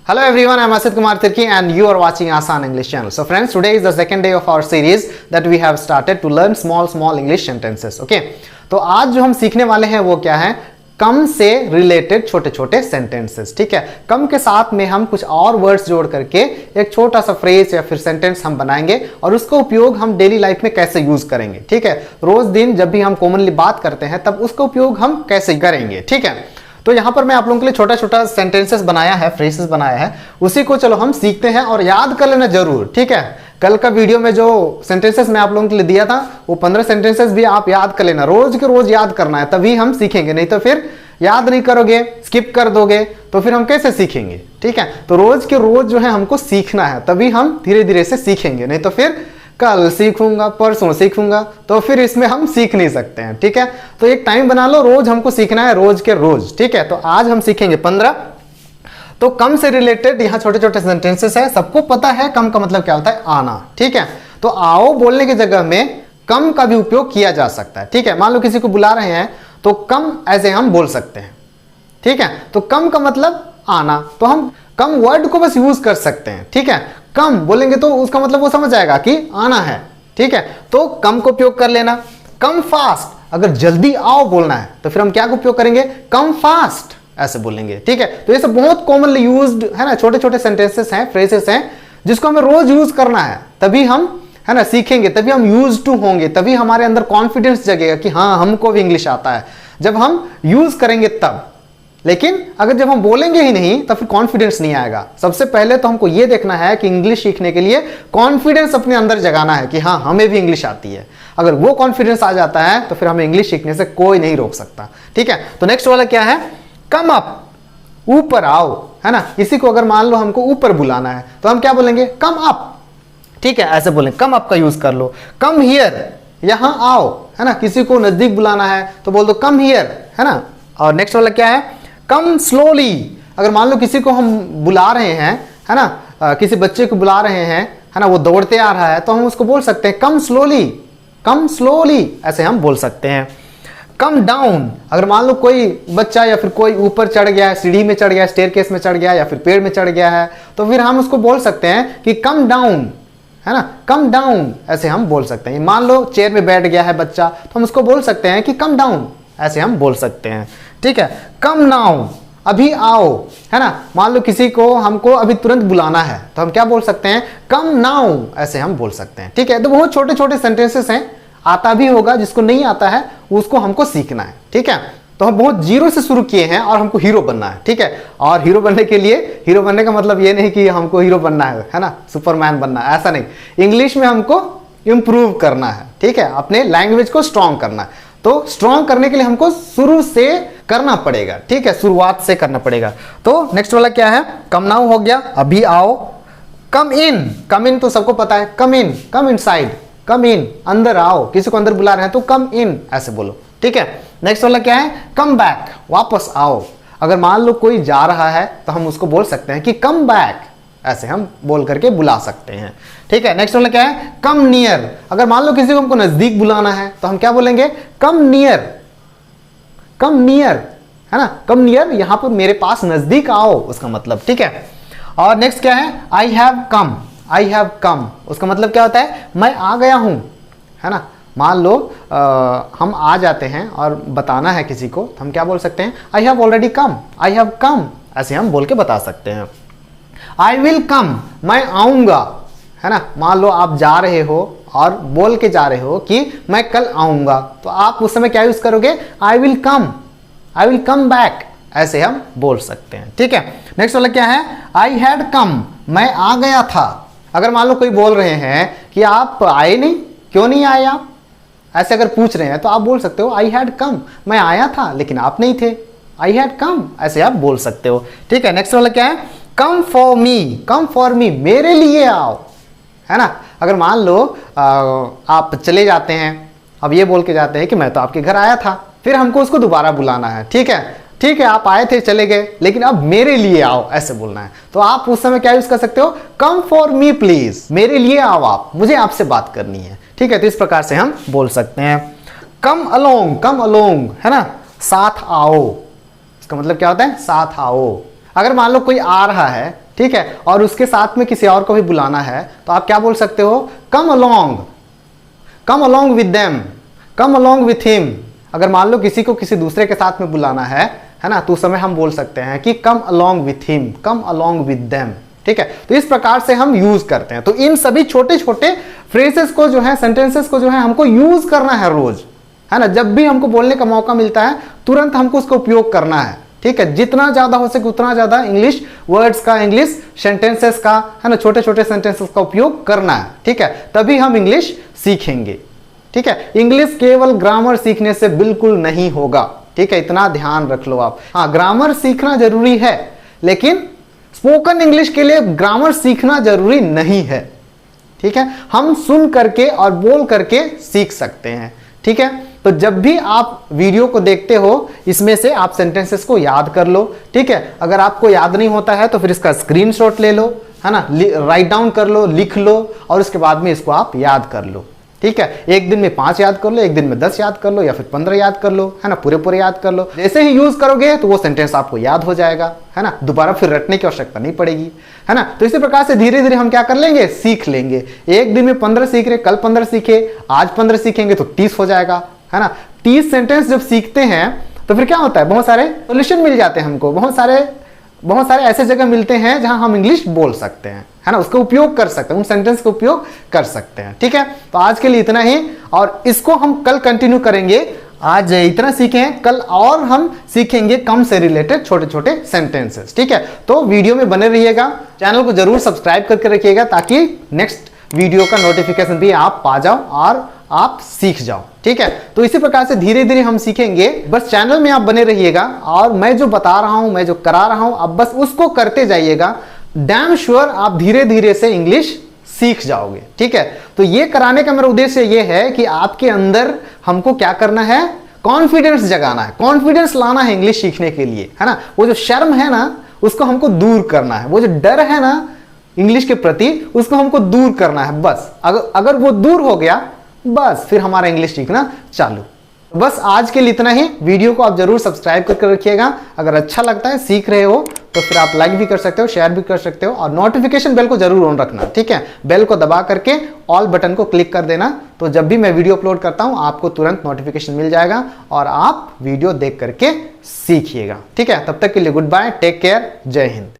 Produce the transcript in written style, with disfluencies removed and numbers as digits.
Hello everyone, I am Asit Kumar Tirki and you are watching Asan English channel. So friends, today is the second day of our series that we have started to learn small English sentences. Okay? तो आज जो हम सीखने वाले हैं वो क्या है? कम से रिलेटेड छोटे छोटे सेंटेंसेस. ठीक है, कम के साथ में हम कुछ और वर्ड्स जोड़ करके एक छोटा सा फ्रेज या फिर सेंटेंस हम बनाएंगे और उसका उपयोग हम डेली लाइफ में कैसे यूज करेंगे. ठीक है, रोज दिन जब भी हम कॉमनली बात करते हैं तब उसका उपयोग हम कैसे करेंगे. ठीक है, तो यहां पर मैं आप लोगों के लिए छोटा छोटा सेंटेंसेस बनाया है, फ्रेजेस बनाया है, उसी को चलो हम सीखते हैं और याद कर लेना जरूर. ठीक है, कल का वीडियो में जो सेंटेंसेस मैं आप लोगों के लिए दिया था वो 15 सेंटेंसेस भी आप याद कर लेना. रोज के रोज याद करना है, तभी हम सीखेंगे. नहीं तो फिर याद नहीं करोगे, स्किप कर दोगे तो फिर हम कैसे सीखेंगे. ठीक है, तो रोज के रोज जो है हमको सीखना है, तभी हम धीरे धीरे से सीखेंगे. नहीं तो फिर कल सीखूंगा, परसों सीखूंगा, तो फिर इसमें हम सीख नहीं सकते हैं. ठीक है, तो एक टाइम बना लो, रोज हमको सीखना है, रोज के रोज. ठीक है, तो आज हम सीखेंगे 15. तो कम से रिलेटेड यहाँ छोटे छोटे सेंटेंसेस है. सबको पता है कम का मतलब क्या होता है, आना. ठीक है, तो आओ बोलने की जगह में कम का भी उपयोग किया जा सकता है. ठीक है, मान लो किसी को बुला रहे हैं तो कम ऐसे हम बोल सकते हैं. ठीक है, तो कम का मतलब आना, तो हम कम वर्ड को बस यूज कर सकते हैं. ठीक है, कम बोलेंगे तो उसका मतलब वो समझ जाएगा कि आना है. ठीक है, तो कम को उपयोग कर लेना. कम फास्ट, अगर जल्दी आओ बोलना है तो फिर हम क्या का उपयोग करेंगे, कम फास्ट ऐसे बोलेंगे. ठीक है, तो ये सब बहुत कॉमनली यूज्ड है ना, छोटे छोटे सेंटेंसेस हैं, फ्रेजेस हैं, जिसको हमें रोज यूज करना है. तभी हम है ना सीखेंगे, तभी हम यूज टू होंगे, तभी हमारे अंदर कॉन्फिडेंस जगेगा कि हाँ हमको भी इंग्लिश आता है. जब हम यूज करेंगे तब. लेकिन अगर जब हम बोलेंगे ही नहीं तो फिर कॉन्फिडेंस नहीं आएगा. सबसे पहले तो हमको यह देखना है कि इंग्लिश सीखने के लिए कॉन्फिडेंस अपने अंदर जगाना है कि हाँ हमें भी इंग्लिश आती है. अगर वो कॉन्फिडेंस आ जाता है तो फिर हमें इंग्लिश सीखने से कोई नहीं रोक सकता. ठीक है, तो नेक्स्ट वाला क्या है, कम अप, ऊपर आओ. है ना, किसी को अगर मान लो हमको ऊपर बुलाना है तो हम क्या बोलेंगे, कम अप. ठीक है, ऐसे बोलें, कम अप का यूज कर लो. कम हियर, यहां आओ. है ना, किसी को नजदीक बुलाना है तो बोल दो कम हियर. है ना, और नेक्स्ट वाला क्या है, कम स्लोली. अगर मान लो किसी को हम बुला रहे हैं, है ना, किसी बच्चे को बुला रहे हैं, है ना, वो दौड़ते आ रहा है तो हम उसको बोल सकते हैं कम स्लोली. कम स्लोली ऐसे हम बोल सकते हैं. कम डाउन, अगर मान लो कोई बच्चा या फिर कोई ऊपर चढ़ गया है, सीढ़ी में चढ़ गया है, स्टेयरकेस में चढ़ गया है या फिर पेड़ में चढ़ गया है, तो फिर हम उसको बोल सकते हैं कि कम डाउन. है ना, कम डाउन ऐसे हम बोल सकते हैं. मान लो चेयर में बैठ गया है बच्चा तो हम उसको बोल सकते हैं कि कम डाउन ऐसे हम बोल सकते हैं. ठीक है, कम नाउ, अभी आओ. है ना, मान लो किसी को हमको अभी तुरंत बुलाना है तो हम क्या बोल सकते हैं, कम नाउ ऐसे हम बोल सकते हैं. ठीक है, तो बहुत छोटे छोटे सेंटेंसेस हैं, आता भी होगा, जिसको नहीं आता है उसको हमको सीखना है. ठीक है, तो हम बहुत जीरो से शुरू किए हैं और हमको हीरो बनना है. ठीक है, और हीरो बनने के लिए, हीरो बनने का मतलब ये नहीं कि हमको हीरो बनना है ना, सुपरमैन बनना है, ऐसा नहीं. इंग्लिश में हमको इंप्रूव करना है. ठीक है, अपने लैंग्वेज को स्ट्रॉन्ग करना है. तो स्ट्रॉन्ग करने के लिए हमको शुरू से करना पड़ेगा. ठीक है, शुरुआत से करना पड़ेगा. तो नेक्स्ट वाला क्या है, कम नाउ हो गया, अभी आओ. कम इन, कम इन तो सबको पता है, कम इन, कम इनसाइड, कम इन, अंदर आओ. किसी को अंदर बुला रहे हैं तो कम इन ऐसे बोलो. ठीक है, नेक्स्ट वाला क्या है, कम बैक, वापस आओ. अगर मान लो कोई जा रहा है तो हम उसको बोल सकते हैं कि कम बैक, ऐसे हम बोल करके बुला सकते हैं. ठीक है, नेक्स्ट वाला क्या है, कम नियर. अगर मान लो किसी को हमको नजदीक बुलाना है तो हम क्या बोलेंगे, कम नियर. कम नियर, है ना, कम नियर, यहां पर मेरे पास नजदीक आओ उसका मतलब. ठीक है, और नेक्स्ट क्या है, I have come. I have come, उसका मतलब क्या होता है, मैं आ गया हूं. है ना, मान लो हम आ जाते हैं और बताना है किसी को तो हम क्या बोल सकते हैं, I have already come. I have come ऐसे हम बोल के बता सकते हैं. आई विल कम, मैं आऊंगा. है ना, मान लो आप जा रहे हो और बोल के जा रहे हो कि मैं कल आऊंगा, तो आप उस समय क्या यूज करोगे, I will come. I will come back ऐसे हम बोल सकते हैं. ठीक है, नेक्स्ट वाला क्या है, आई हैड कम, मैं आ गया था. अगर मान लो कोई बोल रहे हैं कि आप आए नहीं, क्यों नहीं आए आप, ऐसे अगर पूछ रहे हैं तो आप बोल सकते हो आई हैड कम, मैं आया था लेकिन आप नहीं थे. आई हैड कम ऐसे आप बोल सकते हो. ठीक है, नेक्स्ट वाला क्या है, come for me. Come for me, मेरे लिए आओ. है ना, अगर मान लो आप चले जाते हैं, अब ये बोल के जाते हैं कि मैं तो आपके घर आया था, फिर हमको उसको दोबारा बुलाना है. ठीक है, ठीक है, आप आए थे चले गए, लेकिन अब मेरे लिए आओ ऐसे बोलना है. तो आप उस समय क्या यूज कर सकते हो, कम फॉर मी प्लीज, मेरे लिए आओ आप, मुझे आपसे बात करनी है. ठीक है, तो इस प्रकार से हम बोल सकते हैं. कम अलोंग, कम अलोंग, है ना, साथ आओ. इसका मतलब क्या होता है, साथ आओ. अगर मान लो कोई आ रहा है ठीक है, और उसके साथ में किसी और को भी बुलाना है तो आप क्या बोल सकते हो, come along with them, come along with him. अगर मान लो किसी को किसी दूसरे के साथ में बुलाना है ना, तो उस समय हम बोल सकते हैं कि come along with him, come along with them. ठीक है, तो इस प्रकार से हम यूज करते हैं। तो इन सभी छोटे छोटे फ्रेजेस को जो है, सेंटेंसेस को जो है हमको यूज करना है रोज, है ना। जब भी हमको बोलने का मौका मिलता है तुरंत हमको उसका उपयोग करना है। ठीक है, जितना ज्यादा हो सके उतना ज्यादा इंग्लिश वर्ड्स का, इंग्लिश सेंटेंसेस का, है ना, छोटे छोटे सेंटेंसेस का उपयोग करना है। ठीक है, तभी हम इंग्लिश सीखेंगे। ठीक है, इंग्लिश केवल ग्रामर सीखने से बिल्कुल नहीं होगा। ठीक है, इतना ध्यान रख लो आप। हाँ, ग्रामर सीखना जरूरी है, लेकिन स्पोकन इंग्लिश के लिए ग्रामर सीखना जरूरी नहीं है। ठीक है, हम सुन करके और बोल करके सीख सकते हैं। ठीक है, तो जब भी आप वीडियो को देखते हो इसमें से आप सेंटेंसेस को याद कर लो। ठीक है, अगर आपको याद नहीं होता है तो फिर इसका स्क्रीनशॉट ले लो, है ना, राइट डाउन कर लो, लिख लो, और उसके बाद में इसको आप याद कर लो। ठीक है, एक दिन में 5 याद कर लो, एक दिन में 10 याद कर लो, या फिर 15 याद कर लो, है ना, पूरे याद कर लो। जैसे ही यूज करोगे तो वो सेंटेंस आपको याद हो जाएगा, है ना, दोबारा फिर रटने की आवश्यकता नहीं पड़ेगी, है ना। तो इसी प्रकार से धीरे धीरे हम क्या कर लेंगे, सीख लेंगे। एक दिन में 15 सीख रहे, कल 15 सीखे, आज 15 सीखेंगे तो 30 हो जाएगा, है ना। 30 सेंटेंस जब सीखते हैं तो फिर क्या होता है, बहुत सारे सोल्यूशन मिल जाते हैं हमको, बहुत सारे ऐसे जगह मिलते हैं जहां हम इंग्लिश बोल सकते हैं, है ना, उसका उपयोग कर सकते हैं, उन सेंटेंस का उपयोग कर सकते हैं। ठीक है, तो आज के लिए इतना ही, और इसको हम कल कंटिन्यू करेंगे। आज इतना सीखे हैं, कल और हम सीखेंगे कम से रिलेटेड छोटे छोटे सेंटेंसेस। ठीक है, तो वीडियो में बने रहिएगा, चैनल को जरूर सब्सक्राइब करके रखिएगा ताकि नेक्स्ट वीडियो का नोटिफिकेशन भी आप पा जाओ और आप सीख जाओ। ठीक है, तो इसी प्रकार से धीरे धीरे हम सीखेंगे। बस चैनल में आप बने रहिएगा, और मैं जो बता रहा हूं, मैं जो करा रहा हूं, आप बस उसको करते जाइएगा। डैम श्योर आप धीरे धीरे से इंग्लिश सीख जाओगे। ठीक है, तो ये कराने का मेरा उद्देश्य ये है कि आपके अंदर हमको क्या करना है, कॉन्फिडेंस जगाना है, कॉन्फिडेंस लाना है इंग्लिश सीखने के लिए, है ना। वो जो शर्म है ना उसको हमको दूर करना है, वो जो डर है ना इंग्लिश के प्रति उसको हमको दूर करना है। बस अगर वो दूर हो गया, बस फिर हमारा इंग्लिश सीखना चालू। बस आज के लिए इतना ही। वीडियो को आप जरूर सब्सक्राइब करके रखिएगा। अगर अच्छा लगता है, सीख रहे हो, तो फिर आप लाइक भी कर सकते हो, शेयर भी कर सकते हो, और नोटिफिकेशन बेल को जरूर ऑन रखना। ठीक है, बेल को दबा करके ऑल बटन को क्लिक कर देना, तो जब भी मैं वीडियो अपलोड करता हूं आपको तुरंत नोटिफिकेशन मिल जाएगा और आप वीडियो देख करके सीखिएगा। ठीक है, तब तक के लिए गुड बाय, टेक केयर, जय हिंद।